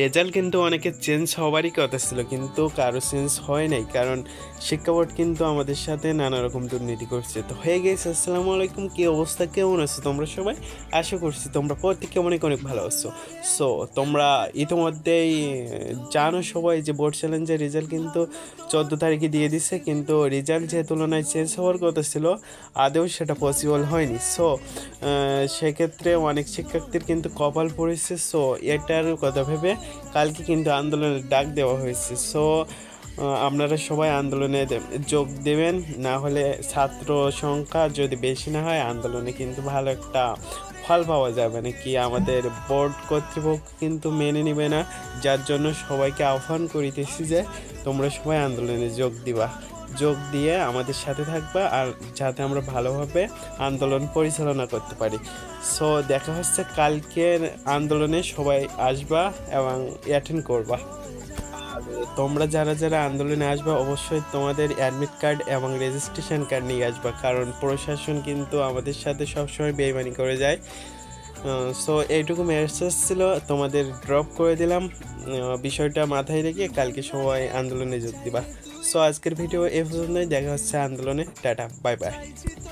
Result কিন্তু অনেকে change হওয়ারই কথা ছিল, কিন্তু কারো চেঞ্জ হয় নাই, কারণ শিক্ষা বোর্ড কিন্তু আমাদের সাথে নানা রকম দুর্নীতি করছে। তো হয়ে গেছে, আসসালামু আলাইকুম, কি অবস্থা, কেমন আছো তোমরা সবাই? আশা করছি তোমরা প্রত্যেকে অনেক অনেক ভালো আছো। সো তোমরা ইতিমধ্যেই জানো সবাই যে বোর্ড চ্যালেঞ্জের রেজাল্ট কিন্তু 14 তারিখে দিয়ে দিছে, কিন্তু রেজাল্ট যে তুলনায় চেঞ্জ হওয়ার কথা ছিল আদৌ সেটা পসিবল হয়নি। সো সেক্ষেত্রে অনেক শিক্ষার্থীর কিন্তু কপাল পড়েছে। সো এটার কথা ভেবে কালকে কিন্তু আন্দোলনের ডাক দেওয়া হয়েছে। সো আপনারা সবাই আন্দোলনে যোগ দেবেন, না হলে ছাত্র সংখ্যা যদি বেশি না হয় আন্দোলনে কিন্তু ভালো একটা ফল পাওয়া যাবে না, কি আমাদের বোর্ড কর্তৃপক্ষ কিন্তু মেনে নেবে না। যার জন্য সবাইকে আহ্বান করিতেছি যে তোমরা সবাই আন্দোলনে যোগ দিয়ে আমাদের সাথে থাকবা, আর যাতে আমরা ভালোভাবে আন্দোলন পরিচালনা করতে পারি। সো দেখা হচ্ছে কালকের আন্দোলনে, সবাই আসবা এবং অ্যাটেন্ড করবা। আর তোমরা যারা যারা আন্দোলনে আসবা অবশ্যই তোমাদের অ্যাডমিট কার্ড এবং রেজিস্ট্রেশন কার্ড নিয়ে আসবা, কারণ প্রশাসন কিন্তু আমাদের সাথে সবসময় বেইমানি করে যায়। সো এইটুকু মেসেজ ছিল, তোমাদের ড্রপ করে দিলাম। বিষয়টা মাথায় রেখে কালকে সবাই আন্দোলনে যোগ দিবা। সো আজকের ভিডিও এ পর্যন্তই, দেখা হচ্ছে আন্দোলনে। Tata, bye bye.